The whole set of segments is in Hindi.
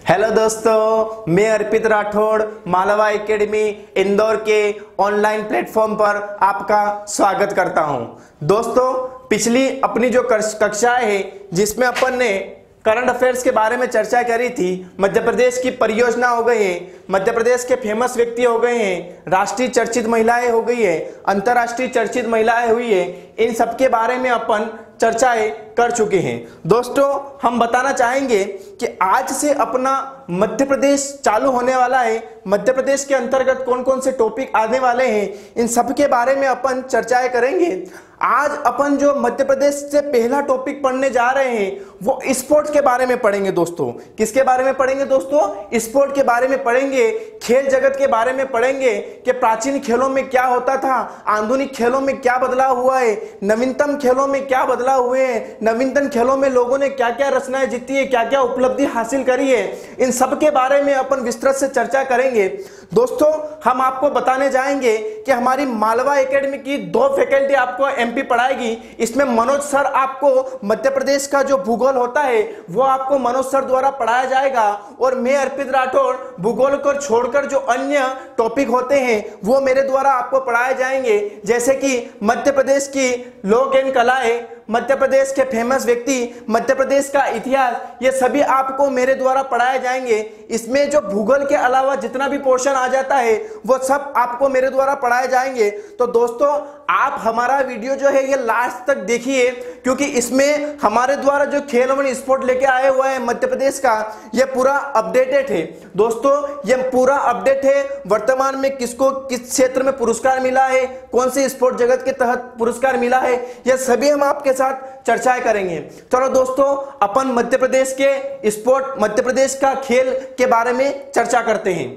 हेलो दोस्तों, मैं अर्पित राठौड़ मालवा एकेडमी इंदौर के ऑनलाइन प्लेटफॉर्म पर आपका स्वागत करता हूं। दोस्तों, पिछली अपनी जो कक्षाएं है जिसमें अपन ने करंट अफेयर्स के बारे में चर्चा करी थी, मध्य प्रदेश की परियोजना हो गई है, मध्य प्रदेश के फेमस व्यक्ति हो गए हैं, राष्ट्रीय चर्चित महिलाएं हो गई है, अंतर्राष्ट्रीय चर्चित महिलाएं हुई है, इन सब के बारे में अपन चर्चाएं कर चुके हैं। दोस्तों, हम बताना चाहेंगे कि आज से अपना मध्य प्रदेश चालू होने वाला है। मध्य प्रदेश के अंतर्गत कौन कौन से टॉपिक आने वाले हैं, इन सब के बारे में अपन चर्चाएं करेंगे। आज अपन जो मध्य प्रदेश से पहला टॉपिक पढ़ने जा रहे हैं वो स्पोर्ट्स के बारे में पढ़ेंगे। दोस्तों, किसके बारे में पढ़ेंगे? दोस्तों, स्पोर्ट के बारे में पढ़ेंगे, खेल जगत के बारे में पढ़ेंगे कि प्राचीन खेलों में क्या होता था, आधुनिक खेलों में क्या बदलाव हुआ है, नवीनतम खेलों में क्या बदलाव हुए हैं, नवीनतम खेलों में लोगों ने क्या क्या रचनाएं जीती है, क्या क्या उपलब्धि हासिल करी है, इन सब के बारे में अपन विस्तृत से चर्चा करेंगे। दोस्तों, हम आपको बताने जाएंगे कि हमारी मालवा एकेडमी की 2 फैकल्टी आपको एमपी पढ़ाएगी। इसमें मनोज सर आपको मध्य प्रदेश का जो भूगोल होता है वो आपको मनोज सर द्वारा पढ़ाया जाएगा, और मैं अर्पित राठौड़ भूगोल को छोड़कर जो अन्य टॉपिक होते हैं वो मेरे द्वारा आपको पढ़ाए जाएंगे, जैसे कि मध्य प्रदेश की लोक एवं कलाएं, मध्य प्रदेश के फेमस व्यक्ति, मध्य प्रदेश का इतिहास, ये सभी आपको मेरे द्वारा पढ़ाए जाएंगे। इसमें जो भूगोल के अलावा जितना भी पोर्शन आ जाता है वो सब आपको मेरे द्वारा पढ़ाए जाएंगे। तो दोस्तों, आप हमारा वीडियो जो है ये लास्ट तक देखिए, क्योंकि इसमें हमारे द्वारा जो खेल एवं स्पोर्ट लेके आए हुआ है मध्य प्रदेश का, ये पूरा अपडेटेड है। दोस्तों, ये पूरा अपडेट है, वर्तमान में किसको किस क्षेत्र में पुरस्कार मिला है, कौन से स्पोर्ट जगत के तहत पुरस्कार मिला है, यह सभी हम आपके साथ चर्चाएं करेंगे। चलो दोस्तों, अपन मध्य प्रदेश के स्पोर्ट, मध्य प्रदेश का खेल के बारे में चर्चा करते हैं।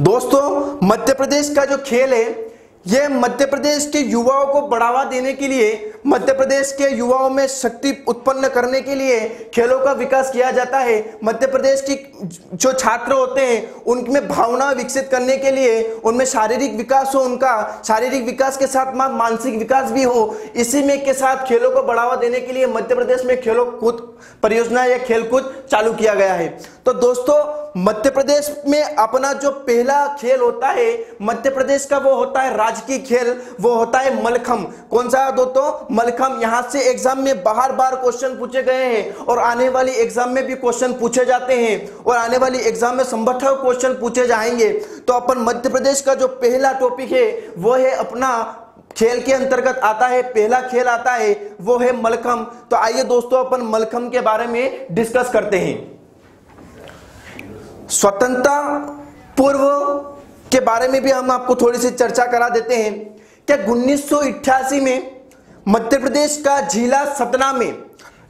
दोस्तों, मध्य प्रदेश का जो खेल है यह मध्य प्रदेश के युवाओं को बढ़ावा देने के लिए, मध्य प्रदेश के युवाओं में शक्ति उत्पन्न करने के लिए खेलों का विकास किया जाता है। मध्य प्रदेश की जो छात्र होते हैं उनमें भावना विकसित करने के लिए, उनमें शारीरिक विकास हो, उनका शारीरिक विकास के साथ मानसिक विकास भी हो, इसी में के साथ खेलों को बढ़ावा देने के लिए मध्य प्रदेश में खेलों कूद परियोजना या खेलकूद चालू किया गया है। तो दोस्तों, मध्य प्रदेश में अपना जो पहला खेल होता है मध्य प्रदेश का, वो होता है राजकीय खेल, वो होता है मलखम। कौन सा दोस्तों? मलखम। यहां से एग्जाम में बार बार क्वेश्चन पूछे गए हैं, और आने वाली एग्जाम में भी क्वेश्चन पूछे जाते हैं, और आने वाली एग्जाम में संभवतः क्वेश्चन पूछे जाएंगे। तो अपन मध्य प्रदेश का जो पहला टॉपिक है वो है अपना खेल के अंतर्गत आता है, पहला खेल आता है वो है मलखम। तो आइए दोस्तों, अपन मलखम के बारे में डिस्कस करते हैं। स्वतंत्रता पूर्व के बारे में भी हम आपको थोड़ी सी चर्चा करा देते हैं। क्या 1988 में मध्य प्रदेश का जिला सतना में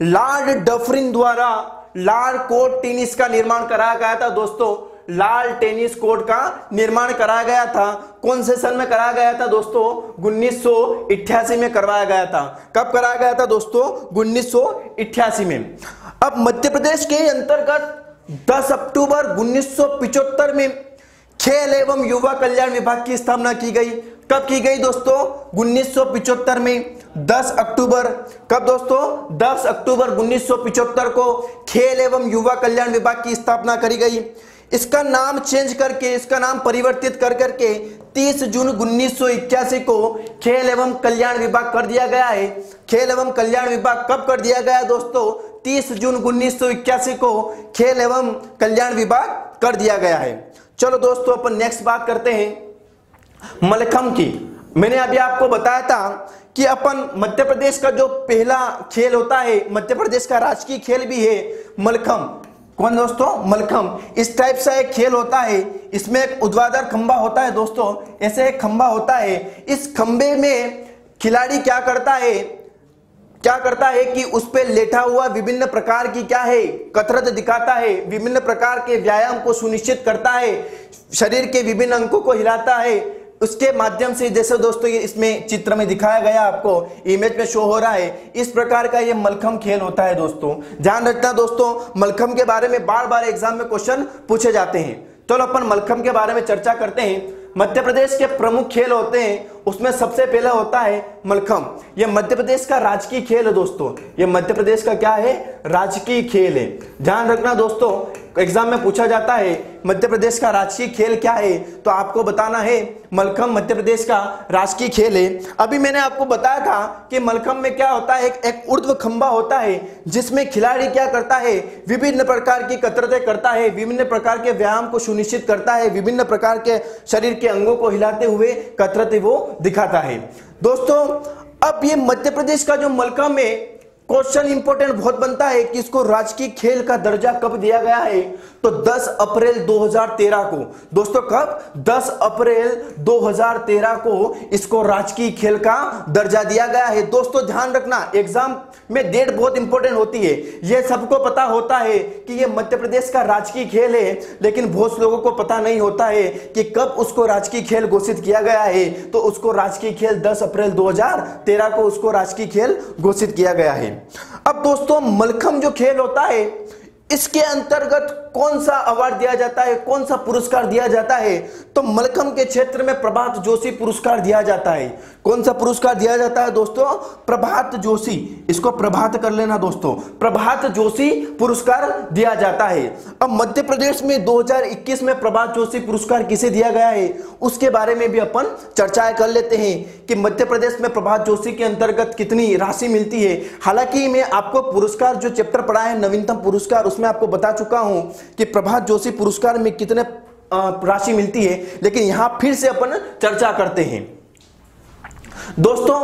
लॉर्ड डफरिन द्वारा लाल कोर्ट टेनिस का निर्माण कराया गया था। दोस्तों, लाल टेनिस कोर्ट का निर्माण कराया गया था। कौन से सन में कराया गया था? दोस्तों, 1988 में करवाया गया था। कब कराया गया था दोस्तों? 1988 में। अब मध्य प्रदेश के अंतर्गत 10 अक्टूबर 1975 में खेल एवं युवा कल्याण विभाग की स्थापना की गई। कब की गई दोस्तों? 1975 में 10 अक्टूबर। कब दोस्तों? 10 अक्टूबर 1975 को खेल एवं युवा कल्याण विभाग की स्थापना करी गई। इसका नाम चेंज करके, इसका नाम परिवर्तित कर करके 30 जून 1981 को खेल एवं कल्याण विभाग कर दिया गया है। खेल एवं कल्याण विभाग कब कर दिया गया दोस्तों? 30 जून 1981 को खेल एवं कल्याण विभाग कर दिया गया है। चलो दोस्तों, अपन नेक्स्ट बात करते हैं मलखम की। मैंने अभी आपको बताया था कि अपन मध्य प्रदेश का जो पहला खेल होता है, मध्य प्रदेश का राजकीय खेल भी है मलखम। कौन दोस्तों? मलखम। इस टाइप से एक खेल होता है, इसमें एक ऊर्ध्वाधर खंबा होता है। दोस्तों, ऐसे एक खंबा होता है, इस खंबे में खिलाड़ी क्या करता है कि उस पर लेटा हुआ विभिन्न प्रकार की क्या है, कसरत दिखाता है, विभिन्न प्रकार के व्यायाम को सुनिश्चित करता है, शरीर के विभिन्न अंगों को हिलाता है, उसके माध्यम से, जैसे दोस्तों ये इसमें चित्र में दिखाया गया, आपको इमेज में शो हो रहा है, इस प्रकार का ये मलखम खेल होता है। दोस्तों, ध्यान रखना दोस्तों, मलखम के बारे में बार बार एग्जाम में क्वेश्चन पूछे जाते हैं। तो अपन मलखम के बारे में चर्चा करते हैं। मध्य प्रदेश के प्रमुख खेल होते हैं, उसमें सबसे पहला होता है मलखम। यह मध्य प्रदेश का राजकीय खेल है दोस्तों, यह मध्य प्रदेश का क्या है? राजकीय खेल है। ध्यान रखना दोस्तों, एग्जाम में पूछा जाता है मध्य प्रदेश का राजकीय खेल क्या है, तो आपको बताना है मलखंभ मध्य प्रदेश का राजकीय खेल है। अभी मैंने आपको बताया था कि मलखंभ में क्या होता है, एक ऊर्ध्व खंभा होता है जिसमें खिलाड़ी क्या करता है, विभिन्न प्रकार की कसरतें करता है, विभिन्न प्रकार के व्यायाम को सुनिश्चित करता है, विभिन्न प्रकार के शरीर के अंगों को हिलाते हुए कसरतें वो दिखाता है। दोस्तों अब ये मध्य प्रदेश का जो मलखंभ है, क्वेश्चन इंपॉर्टेंट बहुत बनता है कि इसको राजकीय खेल का दर्जा कब दिया गया है, तो 10 अप्रैल 2013 को। दोस्तों कब? 10 अप्रैल 2013 को इसको राजकीय खेल का दर्जा दिया गया है। दोस्तों ध्यान रखना, एग्जाम में डेट बहुत इंपॉर्टेंट होती है। यह सबको पता होता है कि यह मध्य प्रदेश का राजकीय खेल है, लेकिन बहुत लोगों को पता नहीं होता है कि कब उसको राजकीय खेल घोषित किया गया है। तो उसको राजकीय खेल 10 अप्रैल 2013 को उसको राजकीय खेल घोषित किया गया है। अब दोस्तों मलखंभ जो खेल होता है, इसके अंतर्गत कौन सा अवार्ड दिया जाता है, कौन सा पुरस्कार दिया जाता है, तो मलखंभ के क्षेत्र में प्रभात जोशी पुरस्कार दिया जाता है। कौन सा पुरस्कार दिया जाता है दोस्तों? प्रभात जोशी, इसको प्रभात कर लेना दोस्तों, प्रभात जोशी पुरस्कार दिया जाता है। अब मध्य प्रदेश में 2021 में प्रभात जोशी पुरस्कार किसे दिया गया है, उसके बारे में भी अपन चर्चाएं कर लेते हैं कि मध्य प्रदेश में प्रभात जोशी के अंतर्गत कितनी राशि मिलती है। हालांकि मैं आपको पुरस्कार जो चैप्टर पढ़ा है नवीनतम पुरस्कार, उसमें आपको बता चुका हूं कि प्रभात जोशी पुरस्कार में कितने राशि मिलती है, लेकिन यहां फिर से अपन चर्चा करते हैं। दोस्तों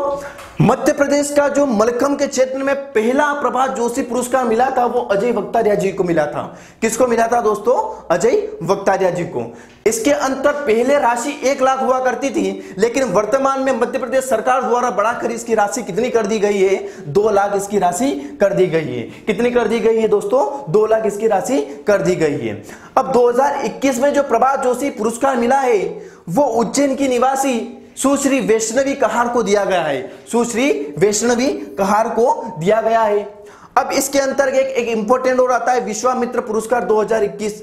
मध्य प्रदेश का जो मलखंभ के क्षेत्र में पहला प्रभात जोशी पुरस्कार मिला था वो अजय वक्तारिया जी को मिला था। किसको मिला था दोस्तों? अजय वक्तारिया जी को। इसके अंतर पहले राशि 1 लाख हुआ करती थी, लेकिन वर्तमान में मध्य प्रदेश सरकार द्वारा बढ़ाकर इसकी राशि कितनी कर दी गई है? 2 लाख इसकी राशि कर दी गई है। कितनी कर दी गई है दोस्तों? 2 लाख इसकी राशि कर दी गई है। अब 2021 में जो प्रभात जोशी पुरस्कार मिला है वो उज्जैन की निवासी सुश्री वैष्णवी कहार को दिया गया है। सुश्री वैष्णवी कहार को दिया गया है। अब इसके अंतर्गत एक इंपॉर्टेंट और आता है विश्वामित्र पुरस्कार 2021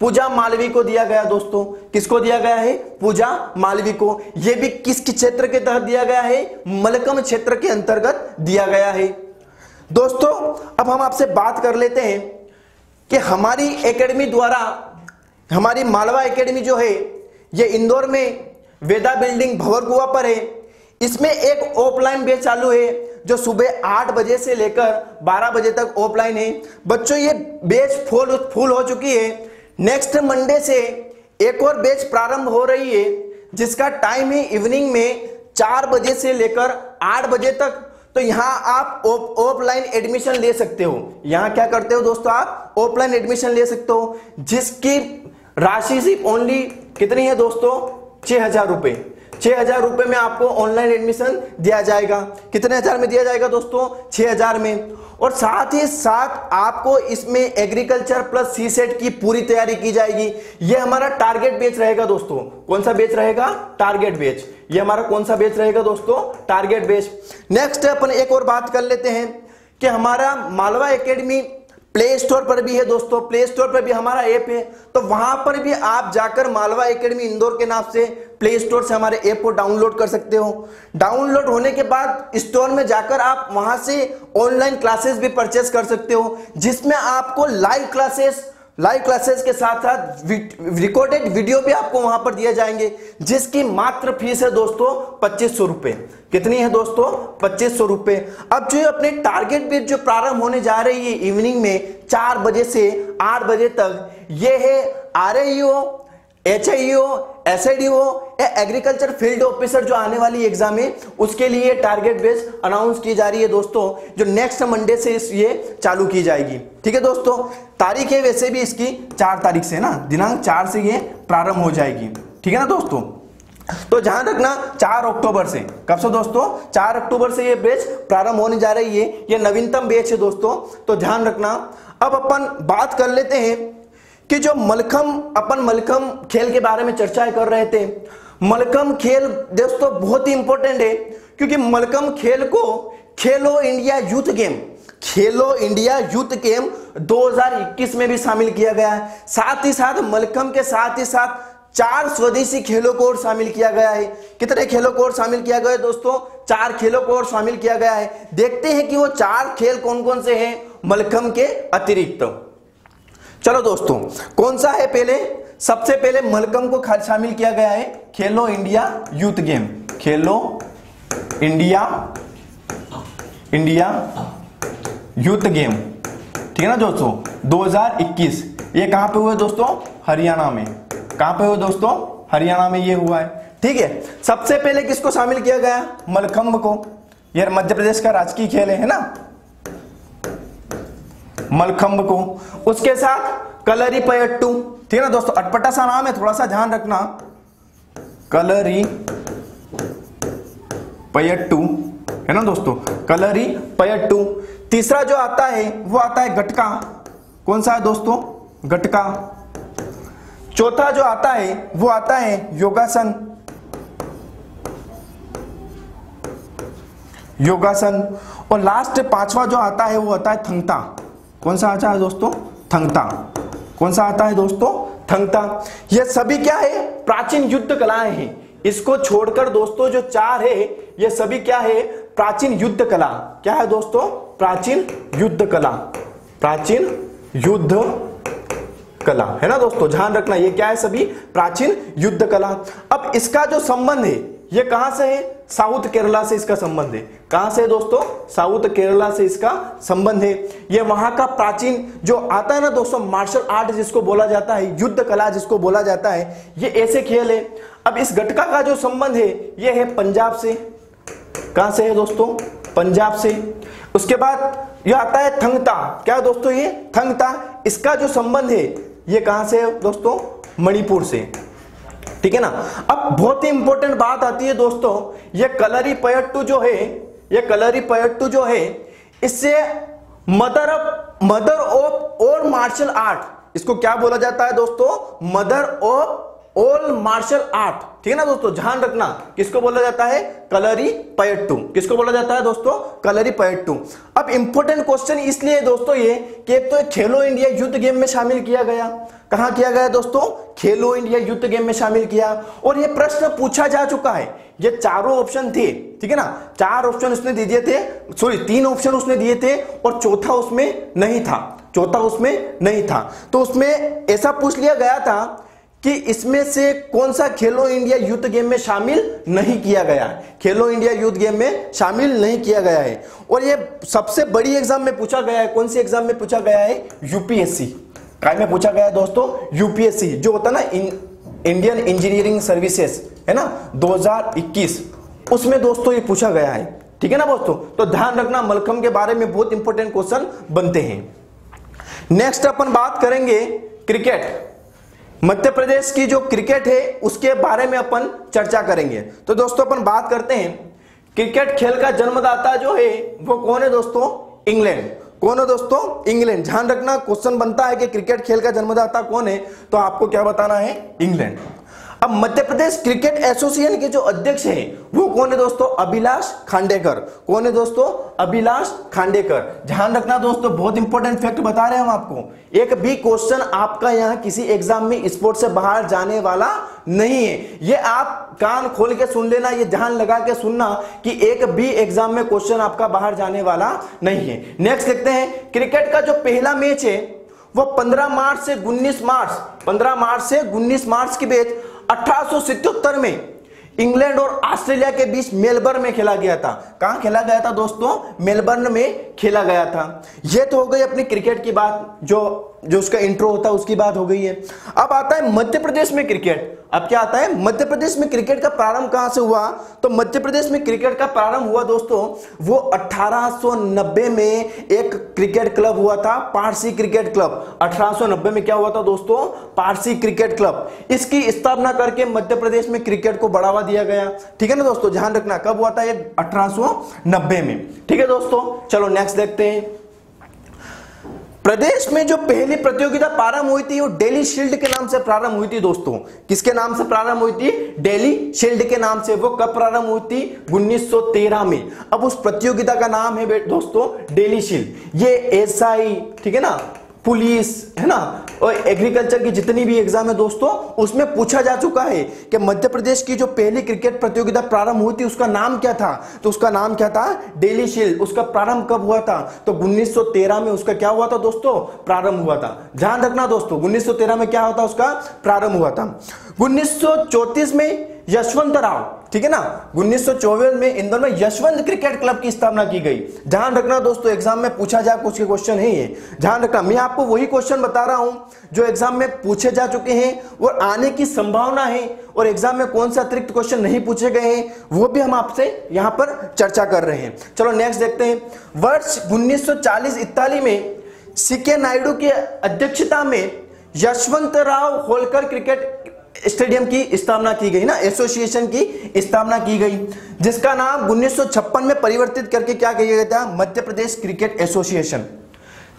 पूजा मालवी को दिया गया। दोस्तों किसको दिया गया है? पूजा मालवी को। यह भी किस क्षेत्र के तहत दिया गया है? मलखंभ क्षेत्र के अंतर्गत दिया गया है। दोस्तों अब हम आपसे बात कर लेते हैं कि हमारी एकेडमी द्वारा, हमारी मालवा एकेडमी जो है ये इंदौर में वेदा बिल्डिंग भंवर कुआं पर है। इसमें एक ऑफलाइन बैच चालू है जो सुबह 8 बजे से लेकर 12 बजे तक ऑफलाइन है। बच्चों ये बैच फुल हो चुकी है। नेक्स्ट मंडे से एक और बैच प्रारंभ हो रही है जिसका टाइम है इवनिंग में 4 बजे से लेकर 8 बजे तक। तो यहां आप ऑफलाइन एडमिशन ले सकते हो। यहां क्या करते हो दोस्तों? आप ऑफलाइन एडमिशन ले सकते हो, जिसकी राशि सिर्फ ओनली कितनी है दोस्तों? 6,000 रुपए। 6,000 रुपए में आपको ऑनलाइन एडमिशन दिया जाएगा। कितने हजार में दिया जाएगा दोस्तों? 6,000 में। और साथ ही साथ आपको इसमें एग्रीकल्चर प्लस सीसेट की पूरी तैयारी की जाएगी। यह हमारा टारगेट बैच रहेगा दोस्तों। कौन सा बैच रहेगा? Target batch. ये हमारा कौन सा बैच रहेगा दोस्तों? Target batch. नेक्स्ट अपन एक और बात कर लेते हैं कि हमारा मालवा एकेडमी प्ले स्टोर पर भी है दोस्तों। प्ले स्टोर पर भी हमारा ऐप है, तो वहां पर भी आप जाकर मालवा एकेडमी इंदौर के नाम से प्ले स्टोर से हमारे ऐप को डाउनलोड कर सकते हो। डाउनलोड होने के बाद स्टोर में जाकर आप वहां से ऑनलाइन क्लासेस भी परचेस कर सकते हो, जिसमें आपको लाइव क्लासेस के साथ साथ रिकॉर्डेड वीडियो भी आपको वहां पर दिए जाएंगे, जिसकी मात्र फीस है दोस्तों 2500 रुपए। कितनी है दोस्तों? 2500 रुपए। अब जो अपने टारगेट बैच जो प्रारंभ होने जा रही है इवनिंग में 4 बजे से 8 बजे तक, ये है RAEO, HIEO, SIDO या एग्रीकल्चर फील्ड ऑफिसर जो आने वाली एग्जाम है उसके लिए टारगेट बेस अनाउंस की जा रही है दोस्तों, जो नेक्स्ट मंडे से ये चालू की जाएगी। ठीक है दोस्तों, तारीख है वैसे भी इसकी 4 तारीख से ना, दिनांक 4 से ये प्रारंभ हो जाएगी। ठीक है ना दोस्तों, तो ध्यान रखना 4 अक्टूबर से। कब से दोस्तों? 4 अक्टूबर से ये बैच प्रारंभ होने जा रही है। ये नवीनतम बैच है दोस्तों, तो ध्यान रखना। अब अपन बात कर लेते हैं कि जो मलखंभ खेल के बारे में चर्चा कर रहे थे। मलखंभ खेल दोस्तों बहुत ही इंपॉर्टेंट है, क्योंकि मलखंभ खेल को खेलो इंडिया यूथ गेम 2021 में भी शामिल किया गया है। साथ ही साथ मलखंभ के साथ ही साथ 4 स्वदेशी खेलों को और शामिल किया गया है। कितने खेलों को और शामिल किया गया है दोस्तों? 4 खेलों को और शामिल किया गया है। देखते हैं कि वो 4 खेल कौन कौन से हैं मलखंभ के अतिरिक्त। चलो दोस्तों, कौन सा है पहले, सबसे पहले मलखंब को शामिल किया गया है खेलो इंडिया यूथ गेम, खेलो इंडिया यूथ गेम, ठीक है ना दोस्तों, 2021। ये कहां पे हुआ दोस्तों, हरियाणा में। कहां पे हुआ दोस्तों, हरियाणा में ये हुआ है, ठीक है। सबसे पहले किसको शामिल किया गया, मलखंब को। यार मध्य प्रदेश का राजकीय खेल है ना, मलखंब को। उसके साथ कलरी पयट्टू, ठीक है ना दोस्तों, अटपटा सा नाम है, थोड़ा सा ध्यान रखना, कलरी पयट्टू, है ना दोस्तों, कलरी पयट्टू। तीसरा जो आता है वो आता है गटका, कौन सा है दोस्तों, गटका। चौथा जो आता है वो आता है योगासन, और लास्ट पांचवा जो आता है वो आता है थंगता। कौन सा आता है दोस्तों, थंगता। कौन सा आता है दोस्तों, थंगता। ये सभी क्या है, प्राचीन युद्ध कलाएं हैं। इसको छोड़कर दोस्तों जो चार है ये सभी क्या है, प्राचीन युद्ध कला। क्या है दोस्तों, प्राचीन युद्ध कला, प्राचीन युद्ध कला, है ना दोस्तों, ध्यान रखना ये क्या है, सभी प्राचीन युद्ध कला। अब इसका जो संबंध है ये कहां से है, साउथ केरला से इसका संबंध है। कहां से दोस्तों, साउथ केरला से इसका संबंध है। ये वहां का प्राचीन जो आता है ना दोस्तों, मार्शल आर्ट जिसको बोला जाता है, युद्ध कला जिसको बोला जाता है, ये ऐसे खेल है। अब इस गटका का जो संबंध है ये है पंजाब से। कहां से है दोस्तों, पंजाब से। उसके बाद ये आता है थंगता। क्या है दोस्तों, ये थंगता, इसका जो संबंध है ये कहां से है दोस्तों, मणिपुर से, ठीक है ना। अब बहुत ही इंपॉर्टेंट बात आती है दोस्तों, ये कलरी पयट्टू जो है, ये कलरी पयट्टू जो है, इससे mother of all martial art, इसको क्या बोला जाता है दोस्तों, mother of all martial art, ठीक है ना दोस्तों, ध्यान रखना। किसको बोला जाता है, कलरी पयट्टू। किसको बोला जाता है दोस्तों, कलरी पयट्टू। अब इंपॉर्टेंट क्वेश्चन इसलिए दोस्तों ये कि एक तो खेलो इंडिया यूथ गेम में शामिल किया गया। कहां किया गया दोस्तों, खेलो इंडिया यूथ गेम में शामिल किया, और ये प्रश्न पूछा जा चुका है। ये चारों ऑप्शन थे, ठीक है ना, चार ऑप्शन उसने दिए थे, सॉरी 3 ऑप्शन उसने दिए थे, और चौथा उसमें नहीं था, चौथा उसमें नहीं था। तो उसमें ऐसा पूछ लिया गया था कि इसमें से कौन सा खेलो इंडिया यूथ गेम में शामिल नहीं किया गया है, खेलो इंडिया यूथ गेम में शामिल नहीं किया गया है। और ये सबसे बड़ी एग्जाम में पूछा गया है, कौन सी एग्जाम में पूछा गया है, यूपीएससी। काय में पूछा गया है दोस्तों, यूपीएससी, जो होता है ना इंडियन इंजीनियरिंग सर्विसेज, है ना, 2021, उसमें दोस्तों ये पूछा गया है, ठीक है ना दोस्तों। तो ध्यान रखना, मलखंब के बारे में बहुत इंपॉर्टेंट क्वेश्चन बनते हैं। नेक्स्ट अपन बात करेंगे क्रिकेट। मध्य प्रदेश की जो क्रिकेट है उसके बारे में अपन चर्चा करेंगे। तो दोस्तों अपन बात करते हैं, क्रिकेट खेल का जन्मदाता जो है वो कौन है दोस्तों, इंग्लैंड। कौन है दोस्तों, इंग्लैंड। ध्यान रखना, क्वेश्चन बनता है कि क्रिकेट खेल का जन्मदाता कौन है, तो आपको क्या बताना है, इंग्लैंड। अब मध्य प्रदेश क्रिकेट एसोसिएशन के जो अध्यक्ष हैं वो कौन है दोस्तों, अभिलाष खांडेकर। कौन है दोस्तों, अभिलाष खांडेकर। ध्यान रखना दोस्तों, बहुत इंपॉर्टेंट फैक्ट बता रहे हैं हम आपको। एक भी क्वेश्चन आपका यहाँ किसी एग्जाम में स्पोर्ट से बाहर जाने वाला नहीं है। ये आप कान खोल के सुन लेना, ये ध्यान लगा के सुनना कि एक भी एग्जाम में क्वेश्चन आपका बाहर जाने वाला नहीं है। नेक्स्ट देखते हैं, क्रिकेट का जो पहला मैच है वो 15 मार्च से 19 मार्च के बीच 1877 में इंग्लैंड और ऑस्ट्रेलिया के बीच मेलबर्न में खेला गया था। कहां खेला गया था दोस्तों, मेलबर्न में खेला गया था। यह तो हो गई अपनी क्रिकेट की बात, जो उसका इंट्रो होता है उसकी बात हो गई है। अब आता है मध्य प्रदेश में क्रिकेट। अब क्या आता है, मध्य प्रदेश में क्रिकेट का प्रारंभ कहां से हुआ, तो मध्य प्रदेश में क्रिकेट का प्रारंभ हुआ दोस्तों, वो 1890 में एक क्रिकेट क्लब हुआ था, पारसी क्रिकेट क्लब। 1890 में क्या हुआ था दोस्तों, पारसी क्रिकेट क्लब। इसकी स्थापना करके मध्य प्रदेश में क्रिकेट को बढ़ावा दिया गया, ठीक है ना दोस्तों, ध्यान रखना। कब हुआ था ये, 1890 में, ठीक है दोस्तों। चलो नेक्स्ट देखते हैं, प्रदेश में जो पहली प्रतियोगिता प्रारंभ हुई थी वो डेली शील्ड के नाम से प्रारंभ हुई थी दोस्तों। किसके नाम से प्रारंभ हुई थी, डेली शील्ड के नाम से। वो कब प्रारंभ हुई थी, 1913 में। अब उस प्रतियोगिता का नाम है दोस्तों डेली शील्ड। ये एसआई, ठीक है ना, पुलिस, है ना, और एग्रीकल्चर की जितनी भी एग्जाम है दोस्तों, उसमें पूछा जा चुका है कि मध्य प्रदेश की जो पहली क्रिकेट प्रतियोगिता प्रारंभ हुई थी उसका नाम क्या था। तो उसका नाम क्या था, डेली शील्ड। उसका प्रारंभ कब हुआ था, तो 1913 में उसका क्या हुआ था दोस्तों, प्रारंभ हुआ था। ध्यान रखना दोस्तों, 1913 में क्या होता, उसका प्रारंभ हुआ था। 1934 में यशवंतराव, ठीक है ना, 1924 में इंदौर में यशवंत क्रिकेट क्लब की स्थापना की गई। ध्यान रखना दोस्तों, एग्जाम में पूछा जा कुछ के क्वेश्चन है ये, ध्यान रखना। मैं आपको वही क्वेश्चन बता रहा हूं जो एग्जाम में पूछे जा चुके हैं और आने की संभावना है, और एग्जाम में कौन सा अतिरिक्त क्वेश्चन नहीं पूछे गए हैं वो भी हम आपसे यहां पर चर्चा कर रहे हैं। चलो नेक्स्ट देखते हैं। वर्ष 1940 इताली में सीके नायडू की अध्यक्षता में यशवंतराव होलकर क्रिकेट स्टेडियम की स्थापना की गई ना, एसोसिएशन की स्थापना की गई, जिसका नाम 1956 में परिवर्तित करके क्या किया गया था, मध्य प्रदेश क्रिकेट एसोसिएशन,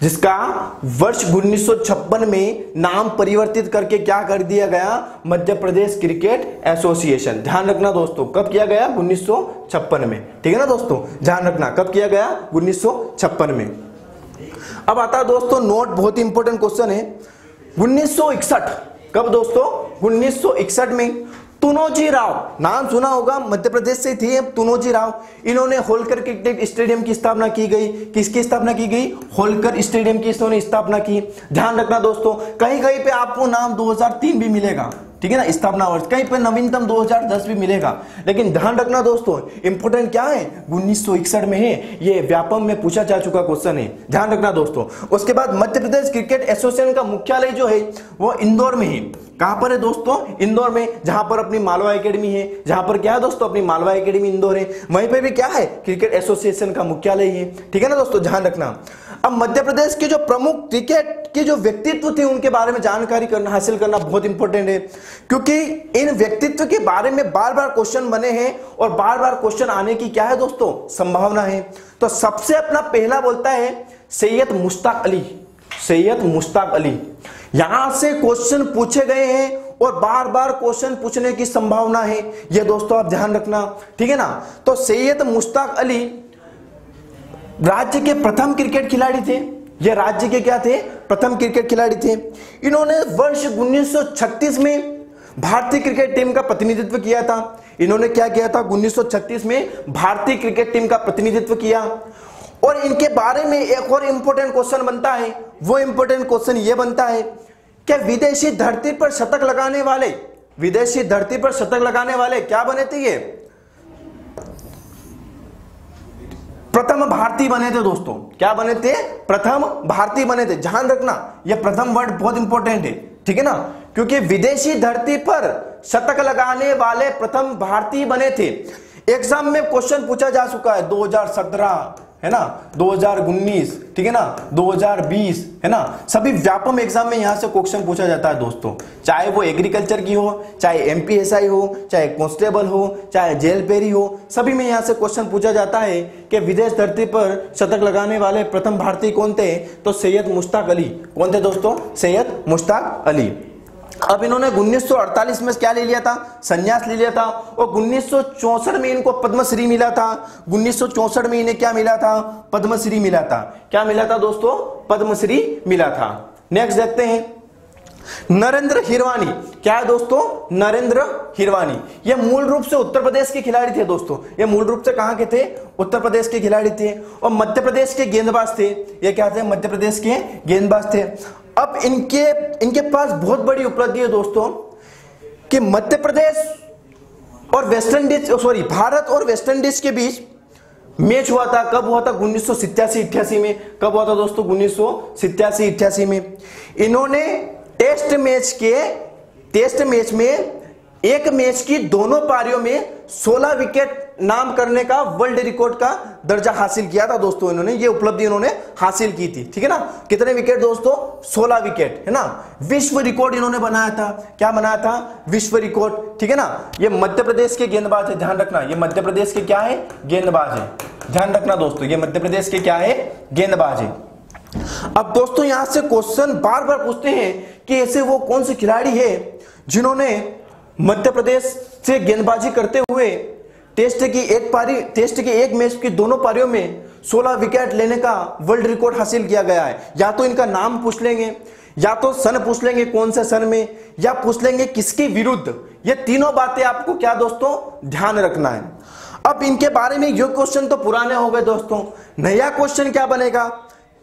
जिसका वर्ष 1956 में नाम परिवर्तित करके क्या कर दिया गया, मध्य प्रदेश क्रिकेट एसोसिएशन। ध्यान रखना दोस्तों, कब किया गया, 1956 में, ठीक है ना दोस्तों, ध्यान रखना कब किया गया, 1956 में। अब आता है दोस्तों नोट, बहुत इंपॉर्टेंट क्वेश्चन है। 1961, कब दोस्तों, 1961 में तुनोजी राव, नाम सुना होगा, मध्य प्रदेश से थे तुनोजी राव, इन्होंने होलकर क्रिकेट स्टेडियम की स्थापना की गई। किसकी स्थापना की गई, होलकर स्टेडियम की इन्होंने स्थापना की। ध्यान रखना दोस्तों, कहीं कहीं पे आपको नाम 2003 भी मिलेगा, ठीक है ना, स्थापना वर्ष, कहीं पे नवीनतम 2010 भी मिलेगा, लेकिन ध्यान रखना दोस्तों इंपोर्टेंट क्या है, 1961 में है, ये व्यापम में पूछा जा चुका क्वेश्चन है, ध्यान रखना दोस्तों। उसके बाद मध्य प्रदेश क्रिकेट एसोसिएशन का मुख्यालय जो है वो इंदौर में है। कहां पर है दोस्तों, इंदौर में, जहां पर अपनी मालवा एकेडमी है, जहां पर क्या है दोस्तों, अपनी मालवा एकेडमी इंदौर है, वहीं पे भी क्या है, क्रिकेट एसोसिएशन का मुख्यालय है, ठीक है ना दोस्तों, ध्यान रखना। अब मध्य प्रदेश के जो प्रमुख क्रिकेट के जो व्यक्तित्व थे उनके बारे में जानकारी करना, हासिल करना बहुत इंपॉर्टेंट है, क्योंकि इन व्यक्तित्व के बारे में बार बार क्वेश्चन बने हैं और बार बार क्वेश्चन आने की क्या है दोस्तों, संभावना है। तो सबसे अपना पहला बोलता है सैयद मुश्ताक अली, सैयद मुश्ताक अली, यहां से क्वेश्चन पूछे गए हैं और बार बार क्वेश्चन पूछने की संभावना है, यह दोस्तों आप ध्यान रखना, ठीक है ना। तो सैयद मुश्ताक अली राज्य के प्रथम क्रिकेट खिलाड़ी थे, ये राज्य के क्या थे, प्रथम क्रिकेट खिलाड़ी थे। इन्होंने वर्ष 1936 में भारतीय क्रिकेट टीम का प्रतिनिधित्व किया था। इन्होंने क्या किया था, 1936 में भारतीय क्रिकेट टीम का प्रतिनिधित्व किया। और इनके बारे में एक और इंपॉर्टेंट क्वेश्चन बनता है, वो इंपॉर्टेंट क्वेश्चन ये बनता है कि विदेशी धरती पर शतक लगाने वाले, विदेशी धरती पर शतक लगाने वाले क्या बने थे, ये प्रथम भारतीय बने थे दोस्तों, क्या बने थे, प्रथम भारतीय बने थे। ध्यान रखना यह प्रथम वर्ड बहुत इंपॉर्टेंट है, ठीक है ना, क्योंकि विदेशी धरती पर शतक लगाने वाले प्रथम भारतीय बने थे। एग्जाम में क्वेश्चन पूछा जा चुका है 2017, है ना, 2019, ठीक है ना, 2020, है ना, सभी व्यापम एग्जाम में यहां से क्वेश्चन पूछा जाता है दोस्तों, चाहे वो एग्रीकल्चर की हो, चाहे एमपीएसआई हो, चाहे कांस्टेबल हो, चाहे जेल पेरी हो, सभी में यहां से क्वेश्चन पूछा जाता है कि विदेश धरती पर शतक लगाने वाले प्रथम भारतीय कौन थे, तो सैयद मुश्ताक अली। कौन थे दोस्तों, सैयद मुश्ताक अली। अब इन्होंने 1948 में क्या ले लिया था, संन्यास ले लिया था, और 1964 में इनको पद्मश्री मिला था। 1964 में इन्हें क्या मिला था, पद्मश्री मिला था। क्या मिला था दोस्तों, पद्मश्री मिला था। नेक्स्ट देखते हैं नरेंद्र हिरवानी, क्या है दोस्तों, नरेंद्र हिरवानी, ये मूल रूप से उत्तर प्रदेश के खिलाड़ी थे दोस्तों, ये मूल रूप से कहां के थे, उत्तर प्रदेश के खिलाड़ी थे, और मध्य प्रदेश के गेंदबाज थे। ये क्या थे, मध्य प्रदेश के गेंदबाज थे। अब इनके पास बहुत बड़ी उपलब्धि है दोस्तों कि मध्य प्रदेश और वेस्ट इंडीज, सॉरी, भारत और वेस्ट इंडीज के बीच मैच हुआ था। कब हुआ था, 1987-88 में। कब हुआ था दोस्तों, 1987-88 में। इन्होंने टेस्ट मैच में एक मैच की दोनों पारियों में 16 विकेट नाम करने का वर्ल्ड रिकॉर्ड का दर्जा हासिल किया था दोस्तों। इन्होंने ये उपलब्धि इन्होंने हासिल की थी, ठीक है ना। कितने विकेट दोस्तों, 16 विकेट, है ना। विश्व रिकॉर्ड इन्होंने बनाया था। क्या बनाया था, विश्व रिकॉर्ड, ठीक है ना। ये मध्य प्रदेश के गेंदबाज है, ध्यान रखना, ये मध्य प्रदेश के क्या है, गेंदबाज है। ध्यान रखना दोस्तों, ये मध्य प्रदेश के क्या है, गेंदबाज है। अब दोस्तों यहां से क्वेश्चन बार बार पूछते हैं कि ऐसे वो कौन से खिलाड़ी है जिन्होंने मध्य प्रदेश से गेंदबाजी करते हुए टेस्ट की एक मैच की दोनों पारियों में 16 विकेट लेने का वर्ल्ड रिकॉर्ड हासिल किया गया है। या तो इनका नाम पूछ लेंगे, या तो सन पूछ लेंगे कौन से सन में, या पूछ लेंगे किसके विरुद्ध। ये तीनों बातें आपको क्या दोस्तों ध्यान रखना है। अब इनके बारे में ये क्वेश्चन तो पुराने हो गए दोस्तों। नया क्वेश्चन क्या बनेगा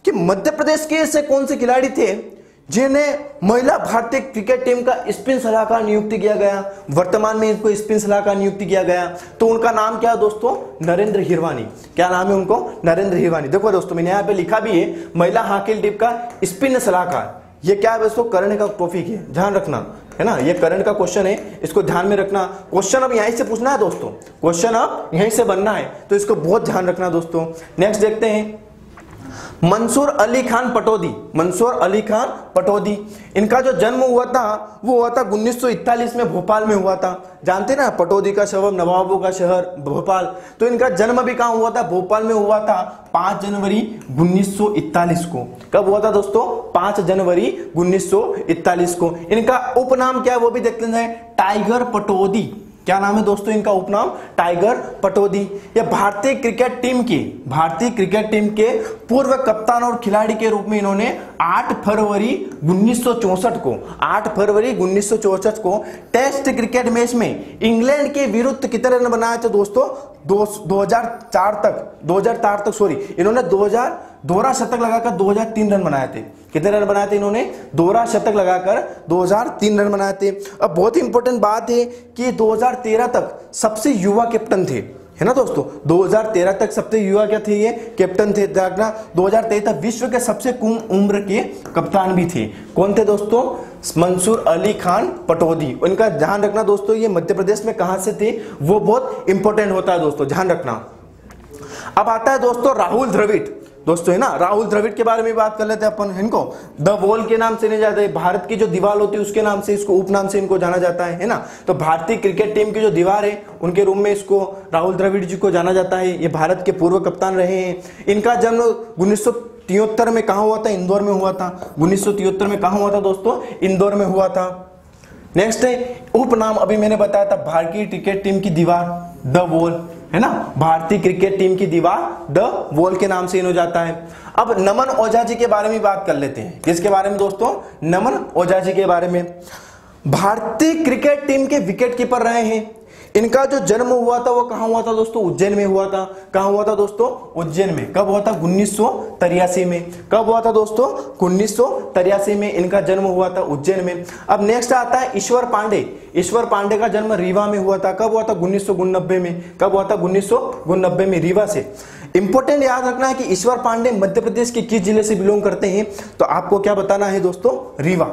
कि मध्य प्रदेश के ऐसे कौन से खिलाड़ी थे जिन्हें महिला भारतीय क्रिकेट टीम का स्पिन सलाहकार नियुक्त किया गया, वर्तमान में इनको स्पिन सलाहकार नियुक्त किया गया। तो उनका नाम क्या है दोस्तों, नरेंद्र हिरवानी। क्या नाम है उनको, नरेंद्र हिरवानी। देखो दोस्तों मैंने यहाँ पे लिखा भी है महिला हॉकी टीम का स्पिन सलाहकार। ये क्या है दोस्तों, करंट का टॉपिक है, ध्यान रखना है ना, ये करंट का क्वेश्चन है, इसको ध्यान में रखना। क्वेश्चन अब यहीं से पूछना है दोस्तों, क्वेश्चन अब यहीं से बनना है, तो इसको बहुत ध्यान रखना दोस्तों। नेक्स्ट देखते हैं मंसूर अली खान पटौदी। मंसूर अली खान पटौदी, इनका जो जन्म हुआ था वो हुआ था 1941 में भोपाल में हुआ था। जानते ना पटौदी का शहर, नवाबों का शहर भोपाल। तो इनका जन्म भी कहां हुआ था, भोपाल में हुआ था 5 जनवरी 1941 को। कब हुआ था दोस्तों, 5 जनवरी 1941 को। इनका उपनाम क्या है वो भी देख लेना है, टाइगर पटौदी। क्या नाम है दोस्तों इनका उपनाम, टाइगर पटौदी। ये भारतीय क्रिकेट टीम के पूर्व कप्तान और खिलाड़ी के रूप में इन्होंने 8 फरवरी 1964 को टेस्ट क्रिकेट मैच में इंग्लैंड के विरुद्ध कितने रन बनाए थे दोस्तों, 2004 तक इन्होंने दोहरा शतक लगाकर 2003 रन बनाए थे। कितने रन बनाए थे इन्होंने, दोहरा शतक लगाकर 2003 रन बनाए थे। अब बहुत इंपॉर्टेंट बात है कि 2013 तक सबसे युवा कैप्टन थे, है ना दोस्तों। 2013 तक सबसे युवा क्या थे, ये कैप्टन थे। 2023 तक विश्व के सबसे कम उम्र के कप्तान भी थे। कौन थे दोस्तों, मंसूर अली खान पटौदी। उनका ध्यान रखना दोस्तों, ये मध्य प्रदेश में कहां से थे वो बहुत इंपॉर्टेंट होता है दोस्तों, ध्यान रखना। अब आता है दोस्तों राहुल द्रविड़। दोस्तों है ना, राहुल द्रविड़ के बारे में बात कर लेते हैं अपन। इनको द वॉल के नाम से नहीं जाते, भारत की जो दीवार होती है उसके नाम से, इसको उपनाम से इनको जाना जाता है ना। तो भारतीय क्रिकेट टीम की जो दीवार है उनके रूप में इसको राहुल द्रविड़ जी को जाना जाता है। ये भारत के पूर्व कप्तान रहे हैं। इनका जन्म 1973 में कहां हुआ था, इंदौर में हुआ था। 1973 में कहां हुआ था दोस्तों, इंदौर में हुआ था। नेक्स्ट है उपनाम, अभी मैंने बताया था भारतीय क्रिकेट टीम की दीवार द वॉल, है ना, भारतीय क्रिकेट टीम की दीवार द वॉल के नाम से इन्हों जाता है। अब नमन ओझा जी के बारे में बात कर लेते हैं। किसके बारे में दोस्तों, नमन ओझा जी के बारे में। भारतीय क्रिकेट टीम के विकेट कीपर रहे हैं। इनका जो जन्म हुआ था वो कहां हुआ था दोस्तों, उज्जैन में हुआ था। कहां हुआ था दोस्तों, उज्जैन में। कब हुआ था, 1983 में। कब हुआ था दोस्तों, 1983 में इनका जन्म हुआ था उज्जैन में। अब नेक्स्ट आता है ईश्वर पांडे। ईश्वर पांडे का जन्म रीवा में हुआ था। कब हुआ था, 1989 में। कब हुआ था, 1989 में, रीवा से। इंपॉर्टेंट याद रखना है कि ईश्वर पांडे मध्य प्रदेश के किस जिले से बिलोंग करते हैं, तो आपको क्या बताना है दोस्तों, रीवा।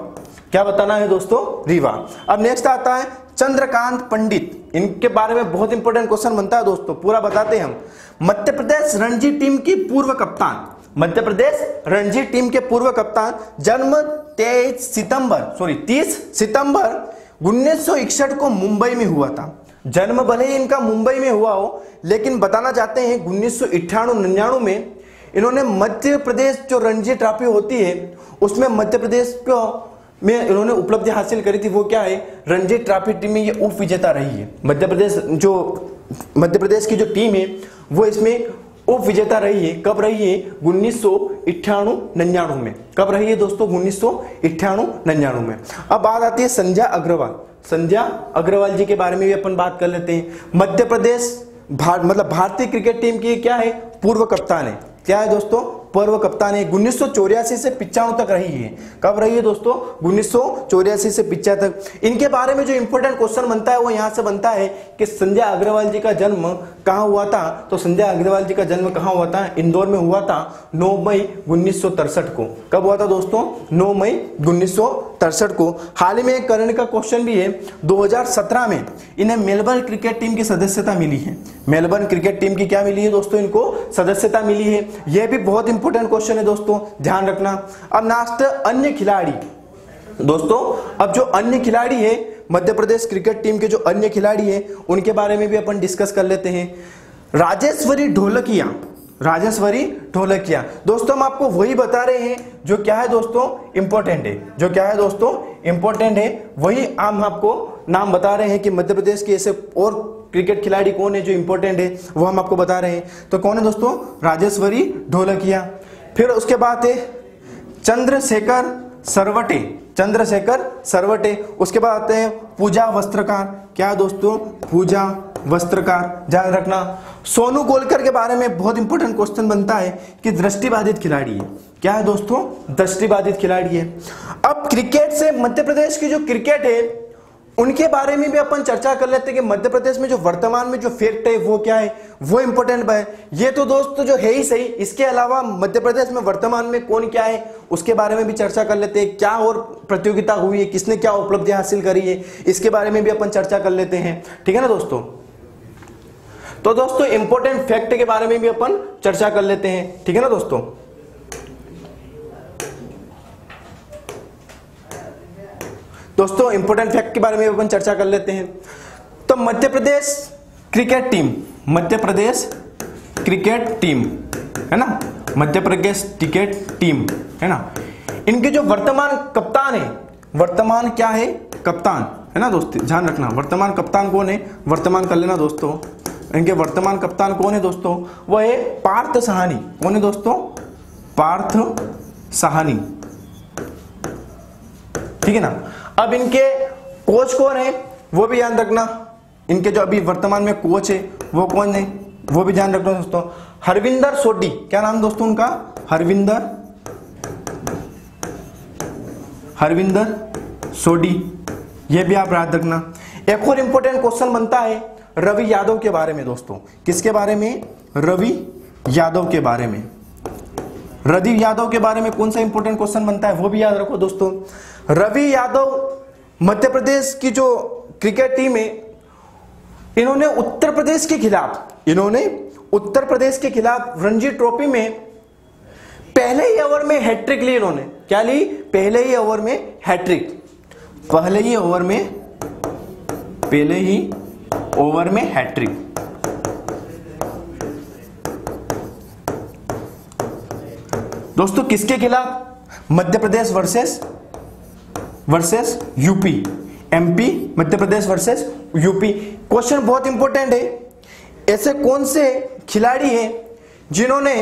क्या बताना है दोस्तों, रीवा। अब नेक्स्ट आता है चंद्रकांत पंडित। इनके बारे में बहुत इंपॉर्टेंट क्वेश्चन बनता है दोस्तों, पूरा बताते हैं हम। मध्य प्रदेश रणजी टीम की पूर्व कप्तान, मध्य प्रदेश रणजी टीम के पूर्व कप्तान। जन्म 30 सितंबर 1961 को मुंबई में हुआ था। जन्म भले ही इनका मुंबई में हुआ हो, लेकिन बताना चाहते हैं 1998-99 में इन्होंने मध्य प्रदेश जो रणजी ट्रॉफी होती है उसमें मध्य प्रदेश को में इन्होंने उपलब्धि हासिल करी थी। वो क्या है, रणजी ट्रॉफी टीम में ये उप विजेता रही है। मध्य प्रदेश की जो टीम है वो इसमें उप विजेता रही है। कब रही है, 1998-99 में। कब रही है दोस्तों, 1998-99 में। अब बात आती है संध्या अग्रवाल। संध्या अग्रवाल जी के बारे में भी अपन बात कर लेते हैं। मध्य प्रदेश भारतीय क्रिकेट टीम की क्या है, पूर्व कप्तान है। क्या है दोस्तों, पूर्व कप्तान है। 1984 से 95 तक रही है। कब रही है दोस्तों, 1984 से 95 तक। इनके बारे में जो इंपॉर्टेंट क्वेश्चन बनता है वो यहां से बनता है कि संध्या अग्रवाल जी का जन्म कहां हुआ था, तो संध्या अग्रवाल जी का जन्म कहां हुआ था, इंदौर में हुआ था 9 मई 1963 को। कब हुआ था दोस्तों, 9 मई 1963 को। हाल ही में एक करंट का क्वेश्चन भी है, 2017 में इन्हें मेलबर्न क्रिकेट टीम की सदस्यता मिली है। मेलबर्न क्रिकेट टीम की क्या मिली है दोस्तों, इनको सदस्यता मिली है। यह भी बहुत इंपॉर्टेंट क्वेश्चन है दोस्तों, ध्यान रखना। अब नेक्स्ट अन्य खिलाड़ी दोस्तों, अब जो अन्य खिलाड़ी है मध्य प्रदेश क्रिकेट टीम के जो अन्य खिलाड़ी है उनके बारे में भी अपन डिस्कस कर लेते हैं। राजेश्वरी ढोलकिया। राजेश्वरी ढोलकिया दोस्तों, हम आपको वही बता रहे हैं जो क्या है दोस्तों, इंपॉर्टेंट है। जो क्या है दोस्तों, इंपॉर्टेंट है, वही हम आपको नाम बता रहे हैं कि मध्य प्रदेश के ऐसे और क्रिकेट खिलाड़ी कौन है जो इंपॉर्टेंट है वो हम आपको बता रहे हैं। तो कौन है दोस्तों, राजेश्वरी ढोलकिया। फिर उसके बाद है चंद्रशेखर सरवटे, चंद्रशेखर सरवटे। उसके बाद आते हैं पूजा वस्त्रकार। क्या दोस्तों, पूजा वस्त्रकार, ध्यान रखना। सोनू गोलकर के बारे में बहुत इंपॉर्टेंट क्वेश्चन बनता है कि दृष्टिबाधित खिलाड़ी है। क्या है दोस्तों, दृष्टिबाधित खिलाड़ी है। अब क्रिकेट से मध्य प्रदेश की जो क्रिकेट है उनके बारे में भी अपन चर्चा कर लेते हैं कि मध्य प्रदेश में जो वर्तमान में जो फैक्ट है वो क्या है, वो इंपॉर्टेंट है। ये तो दोस्तों जो है ही सही, इसके अलावा मध्य प्रदेश में वर्तमान में कौन क्या है उसके बारे में भी चर्चा कर लेते हैं। क्या और प्रतियोगिता हुई है, किसने क्या उपलब्धियां हासिल करी है, इसके बारे में भी अपन चर्चा कर लेते हैं। ठीक है ना दोस्तों। तो दोस्तों इंपॉर्टेंट फैक्ट के बारे में भी अपन चर्चा कर लेते हैं। ठीक है ना दोस्तों। दोस्तों इंपॉर्टेंट फैक्ट के बारे में अपन चर्चा कर लेते हैं। तो Madhya Pradesh cricket team, Madhya Pradesh cricket team है ना, मध्य प्रदेश क्रिकेट टीम है ना, इनके जो वर्तमान कप्तान है, वर्तमान क्या है, कप्तान है ना दोस्तों, ध्यान रखना। वर्तमान कप्तान कौन है, वर्तमान कर लेना दोस्तों। इनके वर्तमान कप्तान कौन है दोस्तों, वो है पार्थ साहनी। कौन है दोस्तों, पार्थ साहनी। ठीक है ना। अब इनके कोच कौन है वो भी ध्यान रखना। इनके जो अभी वर्तमान में कोच है वो कौन है वो भी ध्यान रखना दोस्तों। हरविंदर सोडी, क्या नाम दोस्तों उनका, हरविंदर सोडी, ये भी आप याद रखना। एक और इंपॉर्टेंट क्वेश्चन बनता है रवि यादव के बारे में दोस्तों। किसके बारे में, रवि यादव के बारे में। रवि यादव के बारे में कौन सा इंपॉर्टेंट क्वेश्चन बनता है वो भी याद रखो दोस्तों। रवि यादव मध्य प्रदेश की जो क्रिकेट टीम है, इन्होंने उत्तर प्रदेश के खिलाफ रणजी ट्रॉफी में पहले ही ओवर में हैट्रिक ली। इन्होंने क्या ली, पहले ही ओवर में हैट्रिक, पहले ही ओवर में हैट्रिक। दोस्तों किसके खिलाफ, Madhya Pradesh versus UP, MP Madhya Pradesh versus UP. Question बहुत इंपॉर्टेंट है। ऐसे कौन से खिलाड़ी हैं जिन्होंने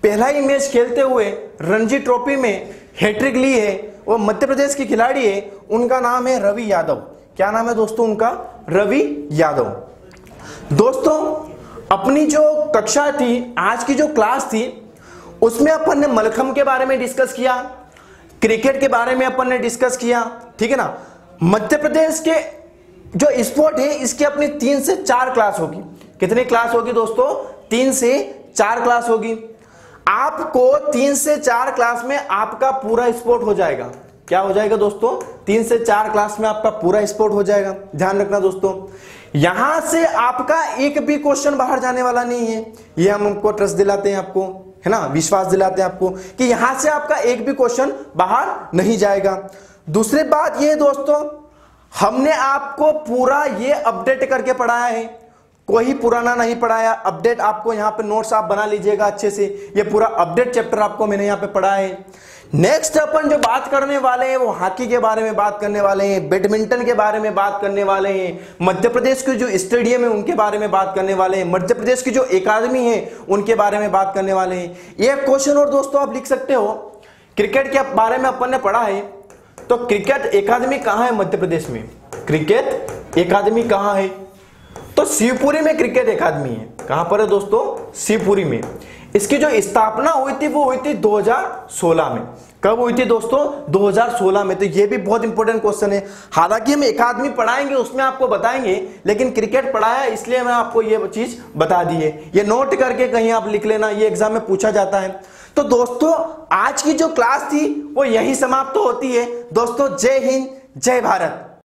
पहला ही मैच खेलते हुए रणजी ट्रॉफी में हैट्रिक ली है, वो मध्य प्रदेश की खिलाड़ी है, उनका नाम है रवि यादव। क्या नाम है दोस्तों उनका, रवि यादव। दोस्तों अपनी जो कक्षा थी, आज की जो क्लास थी, उसमें अपन ने मलखंब के बारे में डिस्कस किया, क्रिकेट के बारे में अपन ने डिस्कस किया। ठीक है ना। मध्य प्रदेश के जो स्पोर्ट है इसकी अपनी 3 से 4 क्लास होगी। कितनी क्लास होगी दोस्तों, 3 से 4 क्लास होगी। आपको 3 से 4 क्लास में आपका पूरा स्पोर्ट हो जाएगा। क्या हो जाएगा दोस्तों, 3 से 4 क्लास में आपका पूरा स्पोर्ट हो जाएगा। ध्यान रखना दोस्तों, यहां से आपका एक भी क्वेश्चन बाहर जाने वाला नहीं है। ये हम हमको ट्रस्ट दिलाते हैं आपको, है ना, विश्वास दिलाते हैं आपको कि यहां से आपका एक भी क्वेश्चन बाहर नहीं जाएगा। दूसरी बात ये दोस्तों, हमने आपको पूरा ये अपडेट करके पढ़ाया है, कोई पुराना नहीं पढ़ाया। अपडेट आपको यहाँ पे नोट्स आप बना लीजिएगा अच्छे से। ये पूरा अपडेट चैप्टर आपको मैंने यहाँ पे पढ़ाया है। नेक्स्ट अपन जो बात करने वाले हैं वो हॉकी के बारे में बात करने वाले हैं, बैडमिंटन के बारे में बात करने वाले हैं, मध्य प्रदेश के जो स्टेडियम है उनके बारे में बात करने वाले हैं, मध्य प्रदेश की जो एकेडमी है उनके बारे में बात करने वाले हैं। एक क्वेश्चन और दोस्तों आप लिख सकते हो, क्रिकेट के बारे में अपन ने पढ़ा है, तो क्रिकेट एकेडमी कहाँ है मध्य प्रदेश में, क्रिकेट एकेडमी कहाँ है, तो शिवपुरी में क्रिकेट एकेडमी है। कहां पर है दोस्तों, शिवपुरी में। इसकी जो स्थापना हुई थी वो हुई थी 2016 में। कब हुई थी दोस्तों, 2016 में। तो ये भी बहुत इंपॉर्टेंट क्वेश्चन है। हालांकि हम एकेडमी पढ़ाएंगे उसमें आपको बताएंगे, लेकिन क्रिकेट पढ़ाया इसलिए मैं आपको ये चीज बता दी है। ये नोट करके कहीं आप लिख लेना, ये एग्जाम में पूछा जाता है। तो दोस्तों आज की जो क्लास थी वो यही समाप्त होती है। दोस्तों जय हिंद, जय भारत।